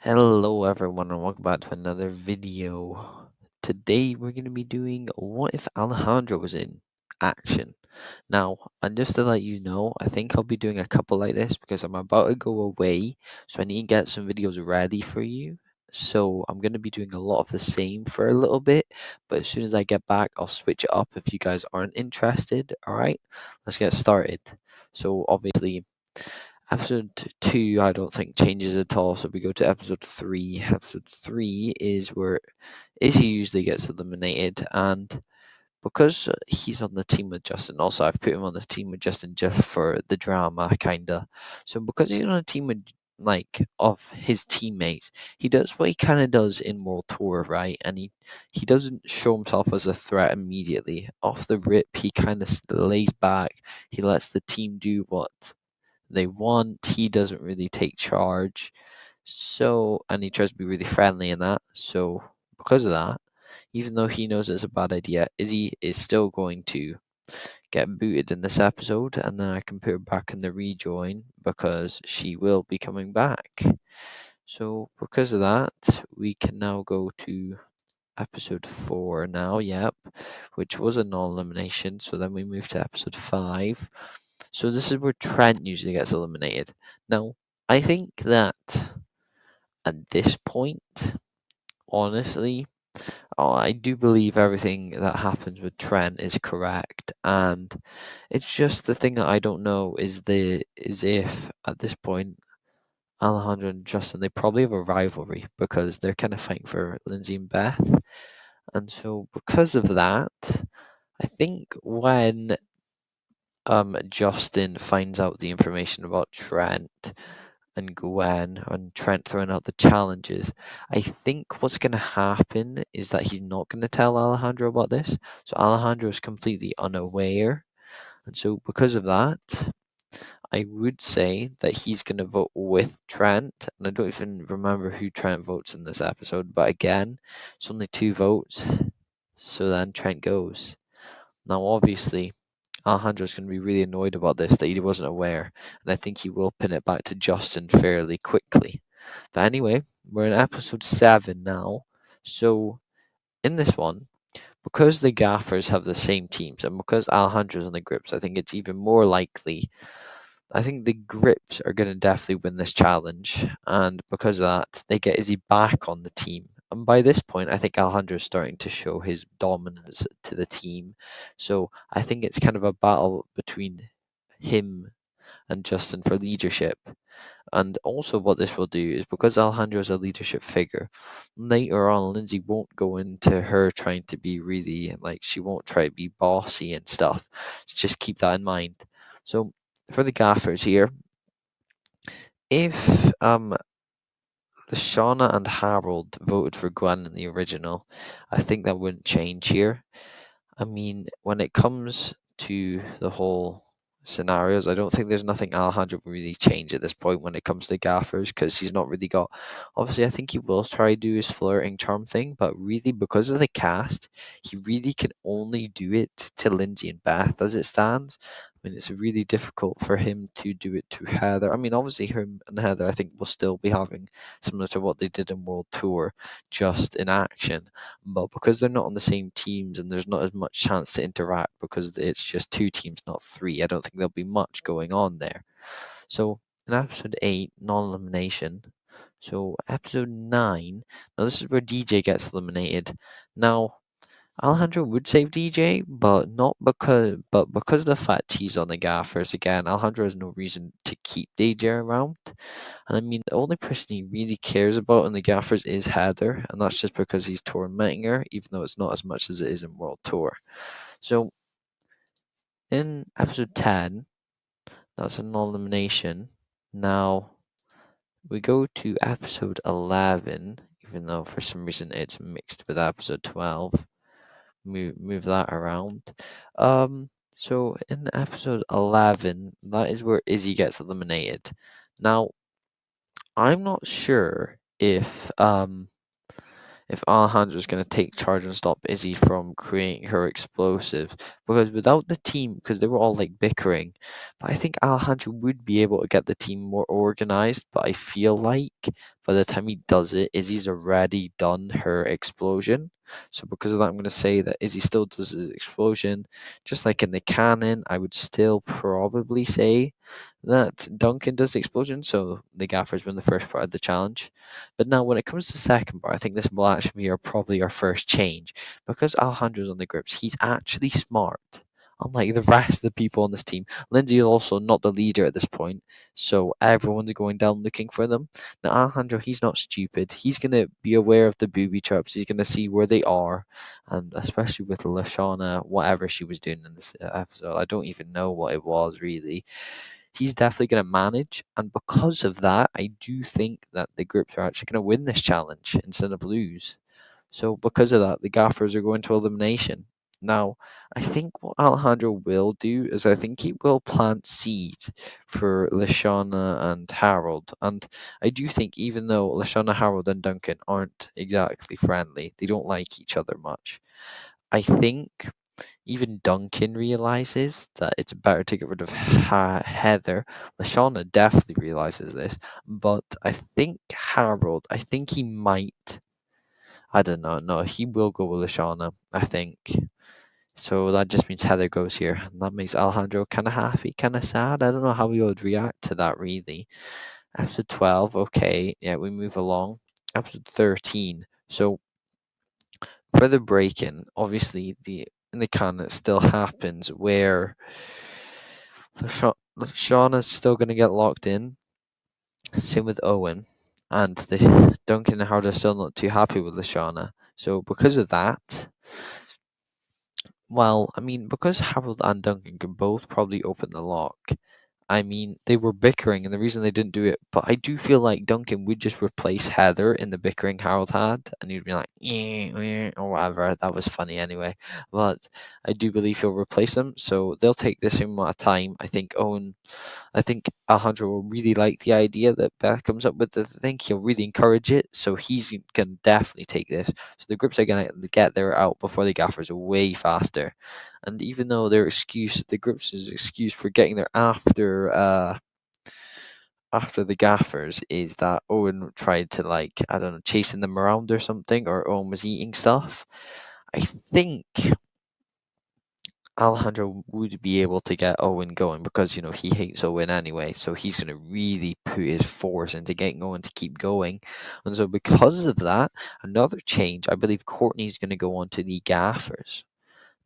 Hello everyone and welcome back to another video. Today we're going to be doing what if Alejandro was in action. Now, and just to let you know, I think I'll be doing a couple like this because I'm about to go away, so I need to get some videos ready for you. So I'm going to be doing a lot of the same for a little bit, but as soon as I get back, I'll switch it up if you guys aren't interested. All right, let's get started. So obviously episode 2, I don't think changes at all. So we go to episode 3. Episode 3 is where Izzy usually gets eliminated, and because he's on the team with Justin, also I've put him on the team with Justin just for the drama, kinda. So because he's on a team with of his teammates, he does what he kind of does in World Tour, right? And he doesn't show himself as a threat immediately. Off the rip, he kind of lays back. He lets the team do what they want. He doesn't really take charge. So, and he tries to be really friendly in that. So, because of that, even though he knows it's a bad idea, Izzy is still going to get booted in this episode, and then I can put her back in the rejoin because she will be coming back. So, because of that, we can now go to episode 4 now, yep, which was a non elimination. So then we move to episode 5. So this is where Trent usually gets eliminated. Now, I think that at this point, honestly, I do believe everything that happens with Trent is correct, and it's just the thing that I don't know is if at this point Alejandro and Justin they probably have a rivalry because they're kind of fighting for Lindsay and Beth, and so because of that, I think when Justin finds out the information about Trent and Gwen and Trent throwing out the challenges, I think what's going to happen is that he's not going to tell Alejandro about this. So Alejandro is completely unaware. And so because of that, I would say that he's going to vote with Trent. And I don't even remember who Trent votes in this episode. But again, it's only 2 votes. So then Trent goes. Now, obviously, Alejandro's going to be really annoyed about this, that he wasn't aware, and I think he will pin it back to Justin fairly quickly. But anyway, we're in episode 7 now. So, in this one, because the Gaffers have the same teams, and because Alejandro's on the grips, I think it's even more likely. I think the grips are going to definitely win this challenge, and because of that, they get Izzy back on the team. And by this point, I think Alejandro is starting to show his dominance to the team. So I think it's kind of a battle between him and Justin for leadership. And also, what this will do is because Alejandro is a leadership figure, later on, Lindsay won't go into her trying to be really she won't try to be bossy and stuff. So just keep that in mind. So, for the gaffers here, if the Shauna and Harold voted for Gwen in the original, I think that wouldn't change here. I mean, when it comes to the whole scenarios, I don't think there's nothing Alejandro will really change at this point when it comes to gaffers because he's not really got. Obviously, I think he will try to do his flirting charm thing, but really because of the cast, he really can only do it to Lindsay and Beth as it stands. I mean, it's really difficult for him to do it to Heather. I mean, obviously, him and Heather, I think, will still be having similar to what they did in World Tour, just in action. But because they're not on the same teams and there's not as much chance to interact because it's just 2 teams, not 3, I don't think there'll be much going on there. So in episode 8, non-elimination. So episode 9, now this is where DJ gets eliminated. Now Alejandro would save DJ, but not because of the fact he's on the gaffers again. Alejandro has no reason to keep DJ around. And I mean, the only person he really cares about in the gaffers is Heather, and that's just because he's tormenting her, even though it's not as much as it is in World Tour. So in episode 10, that's a non-elimination. Now we go to episode 11, even though for some reason it's mixed with episode 12. Move that around. So in episode 11, that is where Izzy gets eliminated. Now, I'm not sure if if Alejandra's going to take charge and stop Izzy from creating her explosives. Because without the team, because they were all like bickering, but I think Alejandro would be able to get the team more organized. But I feel like by the time he does it, Izzy's already done her explosion. So because of that, I'm going to say that Izzy still does his explosion. Just like in the canon, I would still probably say that Duncan does the explosion. So the Gaffers win the first part of the challenge. But now, when it comes to the second part, I think this will actually be probably our first change. Because Alejandro's on the grips, he's actually smart. Unlike the rest of the people on this team, Lindsay is also not the leader at this point, so everyone's going down looking for them. Now, Alejandro, he's not stupid. He's going to be aware of the booby traps. He's going to see where they are, and especially with Lashana, whatever she was doing in this episode, I don't even know what it was really. He's definitely going to manage. And because of that, I do think that the groups are actually going to win this challenge instead of lose. So because of that, the Gaffers are going to elimination. Now, I think what Alejandro will do is I think he will plant seeds for Lashana and Harold. And I do think even though Lashana, Harold, and Duncan aren't exactly friendly, they don't like each other much. I think even Duncan realizes that it's better to get rid of Heather. Lashana definitely realizes this, but I think Harold, I think he might. I don't know. No, he will go with Lashana, I think. So that just means Heather goes here. And that makes Alejandro kind of happy, kind of sad. I don't know how he would react to that, really. Episode 12, okay. Yeah, we move along. Episode 13. So for the break-in, obviously the in the canon it still happens where Shauna's still gonna get locked in. Same with Owen. And the Duncan and Howard are still not too happy with Lashana. So because of that, well, I mean, because Harold and Duncan can both probably open the lock, I mean, they were bickering, and the reason they didn't do it, but I do feel like Duncan would just replace Heather in the bickering Harold had, and he'd be like, or whatever. That was funny anyway. But I do believe he'll replace them, so they'll take this amount of time. I think Alejandro will really like the idea that Beth comes up with. I think he'll really encourage it, so he's going to definitely take this. So the groups are going to get their out before the Gaffers way faster. And even though the groups' excuse for getting there after the Gaffers is that Owen tried to like I don't know chasing them around or something, or Owen was eating stuff. I think Alejandro would be able to get Owen going because he hates Owen anyway, so he's going to really put his force into getting Owen to keep going. And so because of that, another change, I believe Courtney's going to go on to the Gaffers.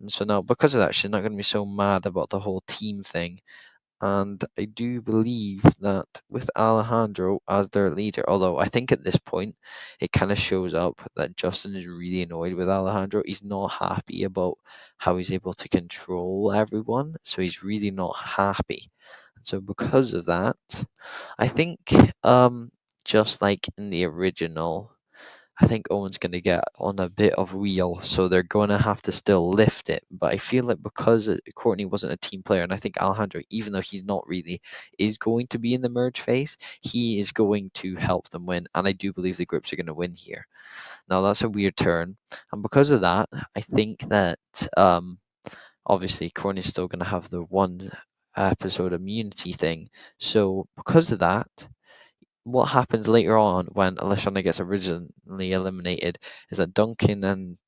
And so now because of that, she's not going to be so mad about the whole team thing. And I do believe that with Alejandro as their leader, although I think at this point it kind of shows up that Justin is really annoyed with Alejandro. He's not happy about how he's able to control everyone, so he's really not happy. And so because of that, I think just like in the original, I think Owen's going to get on a bit of wheel, so they're going to have to still lift it. But I feel like because Courtney wasn't a team player, and I think Alejandro, even though he's not really, is going to be in the merge phase, he is going to help them win. And I do believe the groups are going to win here. Now, that's a weird turn. And because of that, I think that obviously Courtney's still going to have the one episode immunity thing. So because of that, what happens later on when Aleshana gets originally eliminated is that Duncan and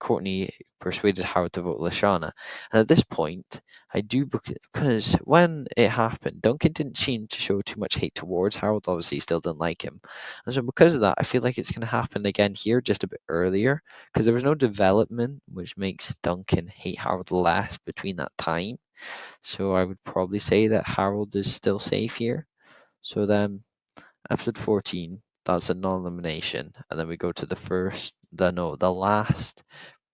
Courtney persuaded Howard to vote Lashana. And at this point, I do because when it happened, Duncan didn't seem to show too much hate towards Harold. Obviously, he still didn't like him. And so, because of that, I feel like it's going to happen again here just a bit earlier because there was no development, which makes Duncan hate Harold less between that time. So, I would probably say that Harold is still safe here. So, then episode 14, that's a non-elimination, and then we go to the last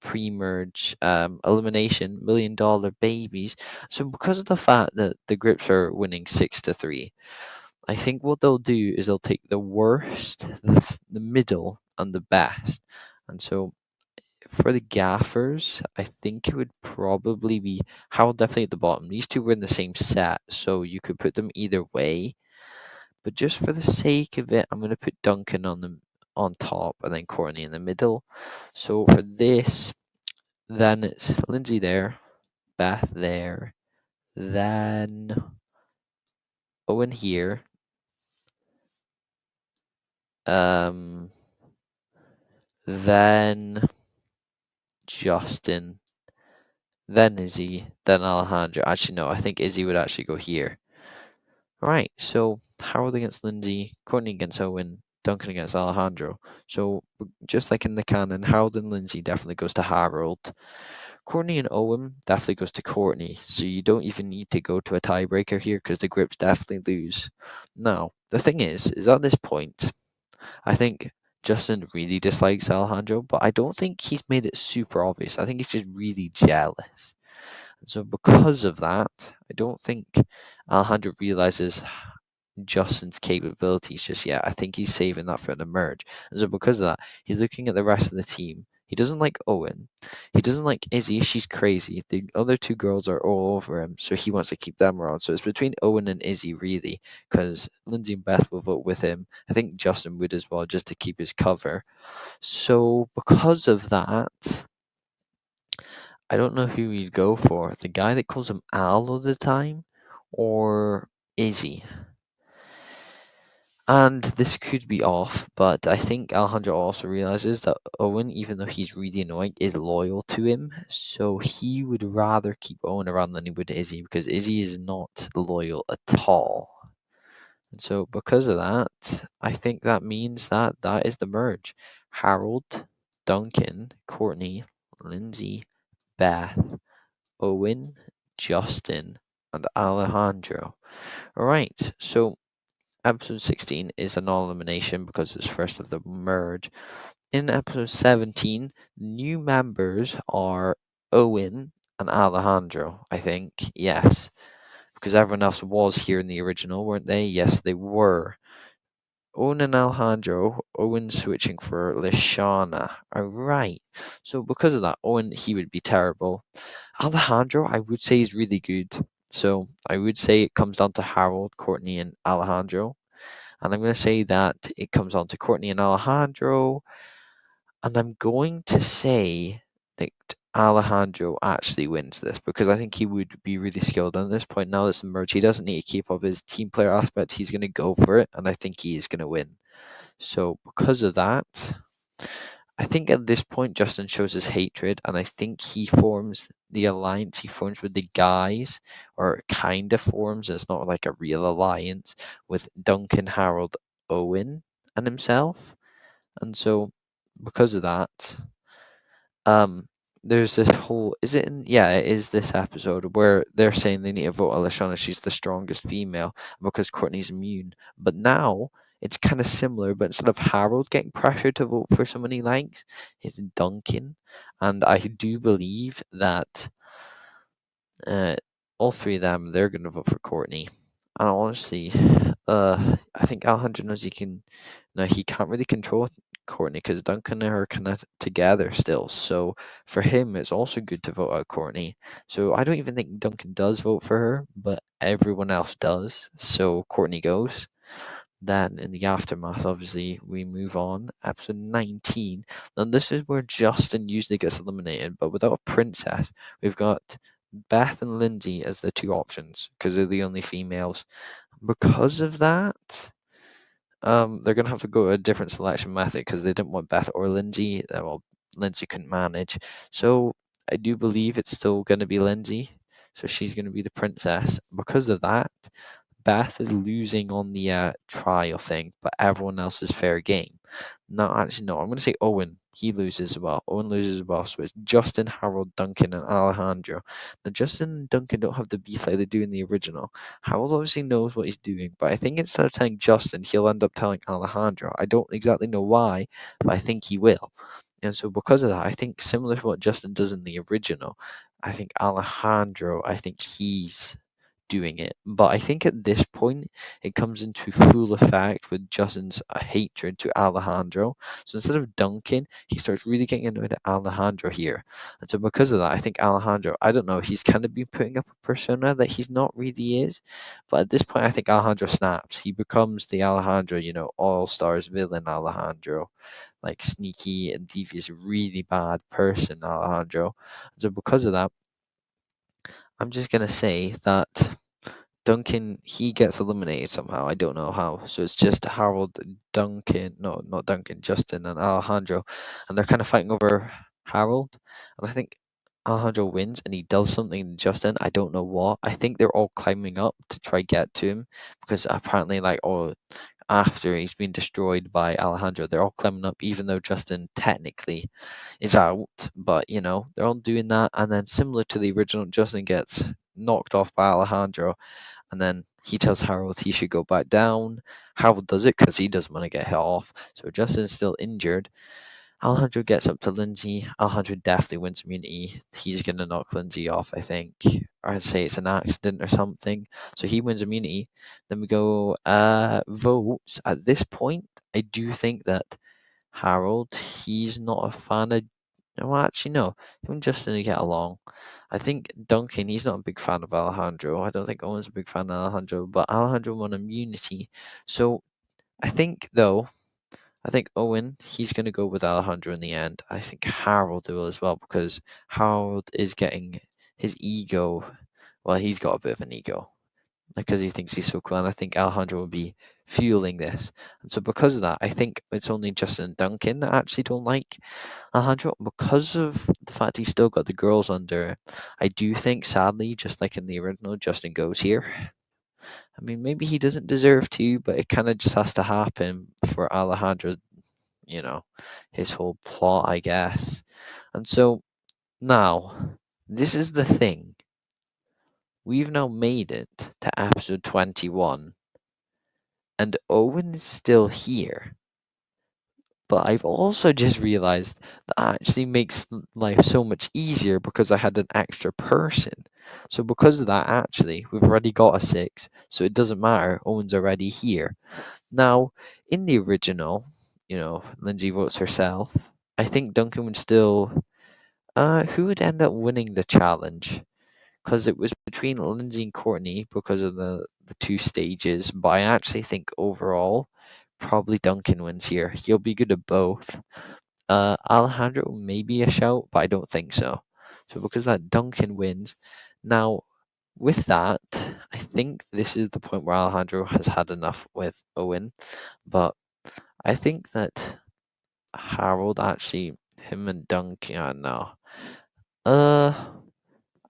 pre-merge elimination, $1 million babies. So because of the fact that the grips are winning 6-3, I think what they'll do is they'll take the worst, the middle, and the best. And so for the Gaffers, I think it would probably be Howell definitely at the bottom. These two were in the same set, so you could put them either way. But just for the sake of it, I'm going to put Duncan on them on top, and then Courtney in the middle. So for this, then it's Lindsay there, Beth there, then Owen here, um, then Justin, then Izzy, then Alejandro. Actually, no, I think Izzy would actually go here. Right, so Harold against Lindsay, Courtney against Owen, Duncan against Alejandro. So just like in the canon, Harold and Lindsay definitely goes to Harold. Courtney and Owen definitely goes to Courtney. So you don't even need to go to a tiebreaker here because the grips definitely lose. Now, the thing is at this point, I think Justin really dislikes Alejandro, but I don't think he's made it super obvious. I think he's just really jealous. And so because of that, I don't think Alejandro realizes Justin's capabilities just yet. I think he's saving that for the merge. And so because of that, he's looking at the rest of the team. He doesn't like Owen. He doesn't like Izzy. She's crazy. The other two girls are all over him, so he wants to keep them around. So it's between Owen and Izzy, really, because Lindsay and Beth will vote with him. I think Justin would as well, just to keep his cover. So because of that, I don't know who he'd go for. The guy that calls him Al all the time, or Izzy. And this could be off, but I think Alejandro also realizes that Owen, even though he's really annoying, is loyal to him. So he would rather keep Owen around than he would Izzy, because Izzy is not loyal at all. And so because of that, I think that means that that is the merge. Harold, Duncan, Courtney, Lindsay, Beth, Owen, Justin, and Alejandro. Alright, so episode 16 is a non-elimination because it's first of the merge. In episode 17, new members are Owen and Alejandro, I think. Yes. Because everyone else was here in the original, weren't they? Yes, they were. Owen and Alejandro, Owen switching for Lashana. Alright. So because of that, Owen, he would be terrible. Alejandro, I would say, is really good. So I would say it comes down to Harold, Courtney, and Alejandro. And I'm going to say that it comes on to Courtney and Alejandro. And I'm going to say that Alejandro actually wins this because I think he would be really skilled. And at this point, now that's merged, he doesn't need to keep up his team player aspect. He's going to go for it. And I think he is going to win. So because of that, I think at this point, Justin shows his hatred. And I think he forms the alliance he forms with the guys, or kind of forms. It's not like a real alliance with Duncan, Harold, Owen, and himself. And so, because of that, there's this whole. Is it in? Yeah, it is this episode where they're saying they need to vote Aleshana. She's the strongest female because Courtney's immune. But now it's kind of similar, but instead of Harold getting pressured to vote for someone he likes, it's Duncan. And I do believe that uh, all three of them, they're going to vote for Courtney. And honestly, I think Alejandro knows he can. No, he can't really control Courtney because Duncan and her are kind of together still. So for him, it's also good to vote out Courtney. So I don't even think Duncan does vote for her, but everyone else does. So Courtney goes. Then in the aftermath, obviously, we move on. Episode 19. Now, this is where Justin usually gets eliminated, but without a princess, we've got Beth and Lindsay as the two options because they're the only females. Because of that, they're going to have to go to a different selection method because they didn't want Beth or Lindsay. Well, Lindsay couldn't manage. So I do believe it's still going to be Lindsay. So she's going to be the princess. Because of that, Beth is losing on the trial thing, but everyone else is fair game. No, actually, no. I'm going to say Owen. He loses as well. Owen loses as well. So it's Justin, Harold, Duncan, and Alejandro. Now, Justin and Duncan don't have the beef like they do in the original. Harold obviously knows what he's doing, but I think instead of telling Justin, he'll end up telling Alejandro. I don't exactly know why, but I think he will. And so because of that, I think similar to what Justin does in the original, I think Alejandro, I think he's doing it. But I think at this point, it comes into full effect with Justin's hatred to Alejandro. So instead of Duncan, he starts really getting annoyed at Alejandro here. And so because of that, I think Alejandro, I don't know, he's kind of been putting up a persona that he's not really is. But at this point, I think Alejandro snaps. He becomes the Alejandro, all stars villain Alejandro, like sneaky and devious, really bad person Alejandro. So because of that, I'm just gonna say that Duncan, he gets eliminated somehow. I don't know how. So it's just Harold, Duncan, no, not Duncan, Justin and Alejandro, and they're kind of fighting over Harold. And I think Alejandro wins, and he does something to Justin. I don't know what. I think they're all climbing up to try get to him because apparently, like, after he's been destroyed by Alejandro, they're all climbing up, even though Justin technically is out. But they're all doing that, and then similar to the original, Justin gets knocked off by Alejandro, and then he tells Harold he should go back down. Harold does it because he doesn't want to get hit off. So Justin's still injured. Alejandro gets up to Lindsay. Alejandro definitely wins immunity. He's going to knock Lindsay off, I think. Or I'd say it's an accident or something. So he wins immunity. Then we go votes. At this point, I do think that Harold, he's not a fan of. No, actually, no. Him and Justin get along. I think Duncan, he's not a big fan of Alejandro. I don't think Owen's a big fan of Alejandro, but Alejandro won immunity. So I think, though, I think Owen, he's going to go with Alejandro in the end. I think Harold will as well because Harold is getting his ego. Well, he's got a bit of an ego because he thinks he's so cool, and I think Alejandro will be fueling this. And so, because of that, I think it's only Justin and Duncan that actually don't like Alejandro because of the fact he's still got the girls under. I do think, sadly, just like in the original, Justin goes here. I mean, maybe he doesn't deserve to, but it kind of just has to happen for Alejandro, you know, his whole plot, I guess. And so now, this is the thing. We've now made it to episode 21, and Owen is still here. But I've also just realized that actually makes life so much easier because I had an extra person. So because of that, actually, we've already got a 6, so it doesn't matter. Owen's already here. Now, in the original, Lindsay votes herself. I think Duncan would still. Who would end up winning the challenge? Because it was between Lindsay and Courtney because of the 2 stages. But I actually think overall, probably Duncan wins here. He'll be good at both. Alejandro may be a shout, but I don't think so. So because that Duncan wins. Now, with that, I think this is the point where Alejandro has had enough with Owen. But I think that Harold actually, him and Duncan, no.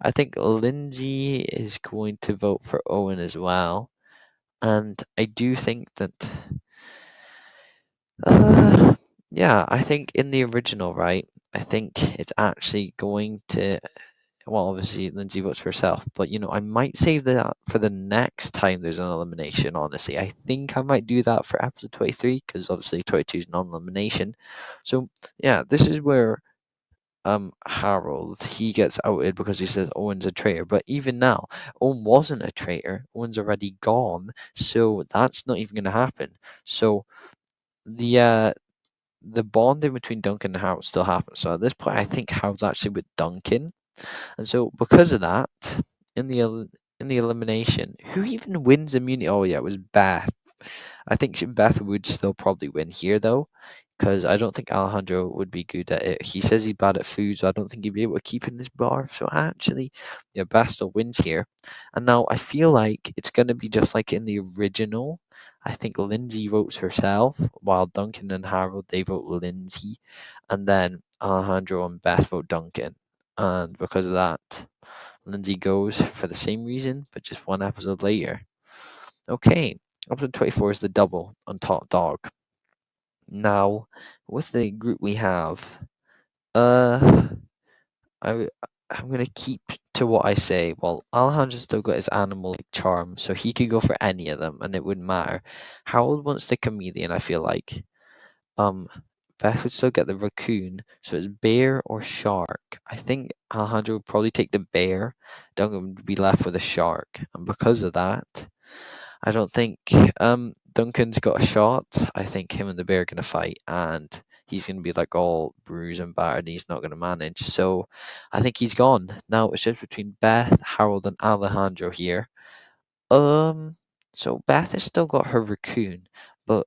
I think Lindsay is going to vote for Owen as well. And I do think that yeah, I think in the original, right? I think it's actually going to. Well, obviously, Lindsay votes for herself, but I might save that for the next time there's an elimination. Honestly, I think I might do that for episode 23 because obviously 22 is non-elimination. So yeah, this is where Harold, he gets outed because he says Owen's a traitor. But even now, Owen wasn't a traitor. Owen's already gone, so that's not even going to happen. So the bonding between Duncan and Harold still happens. So at this point, I think Harold's actually with Duncan, and so because of that, in the in the elimination, who even wins immunity? Oh yeah, it was Beth. I think Beth would still probably win here though, because I don't think Alejandro would be good at it. He says he's bad at food, so I don't think he'd be able to keep in this bar. So actually, yeah, Beth still wins here. And now I feel like it's gonna be just like in the original. I think Lindsay votes herself, while Duncan and Harold they vote Lindsay, and then Alejandro and Beth vote Duncan. And because of that, Lindsay goes for the same reason, but just one episode later. Okay, episode 24 is the double on top dog. Now, with the group we have, uh, I I'm gonna keep to what I say. Well, Alejandro's still got his animal charm, so he could go for any of them, and it wouldn't matter. Harold wants the chameleon. I feel like, um, Beth would still get the raccoon, so it's bear or shark. I think Alejandro would probably take the bear. Duncan would be left with a shark, and because of that, I don't think Duncan's got a shot. I think him and the bear are gonna fight, and he's gonna be like all bruised and battered, and he's not gonna manage. So I think he's gone. Now it's just between Beth, Harold, and Alejandro here. Um, so Beth has still got her raccoon, but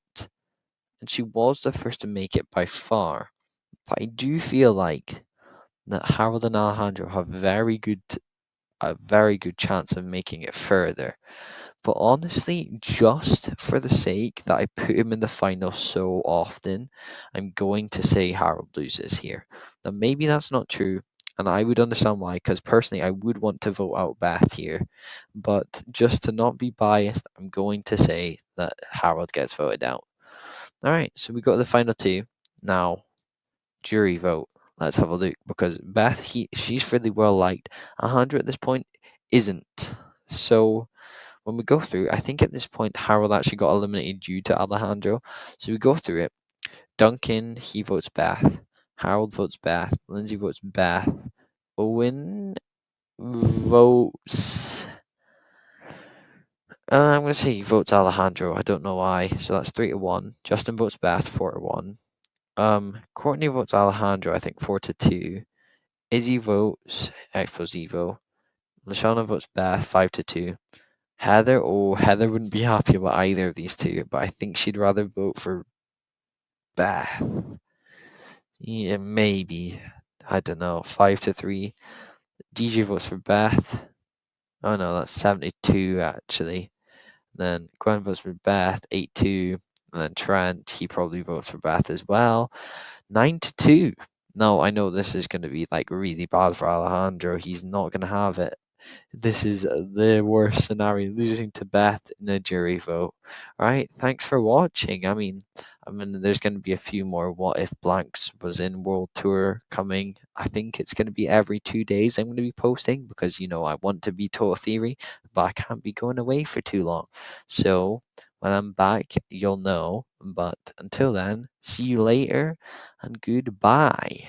and she was the first to make it by far. But I do feel like that Harold and Alejandro have a very good chance of making it further. But honestly, just for the sake that I put him in the final so often, I'm going to say Harold loses here. Now, maybe that's not true, and I would understand why, because personally, I would want to vote out Beth here. But just to not be biased, I'm going to say that Harold gets voted out. All right, so we got the final two. Now, jury vote. Let's have a look because Beth, she's fairly well liked. 100 at this point isn't. So when we go through, I think at this point Harold actually got eliminated due to Alejandro. So we go through it. Duncan, he votes Beth. Harold votes Beth. Lindsay votes Beth. Owen votes. I'm gonna say he votes Alejandro. I don't know why. So that's 3-1. Justin votes Beth 4-1. Courtney votes Alejandro. I think 4-2. Izzy votes Explosivo. Lashana votes Beth 5-2. Heather wouldn't be happy about either of these two, but I think she'd rather vote for Beth. Yeah, maybe. I don't know. 5-3. DJ votes for Beth. Oh no, that's 72 actually. Then Gwen votes for Beth 8-2. And then Trent, he probably votes for Beth as well. 9-2. No, I know this is going to be like really bad for Alejandro. He's not going to have it. This is the worst scenario, losing to Beth in a jury vote. Right? Thanks for watching. I mean, there's going to be a few more What If Blanks was in World Tour coming. I think it's going to be every 2 days I'm going to be posting because, I want to be Total Theory, but I can't be going away for too long. So when I'm back, you'll know. But until then, see you later and goodbye.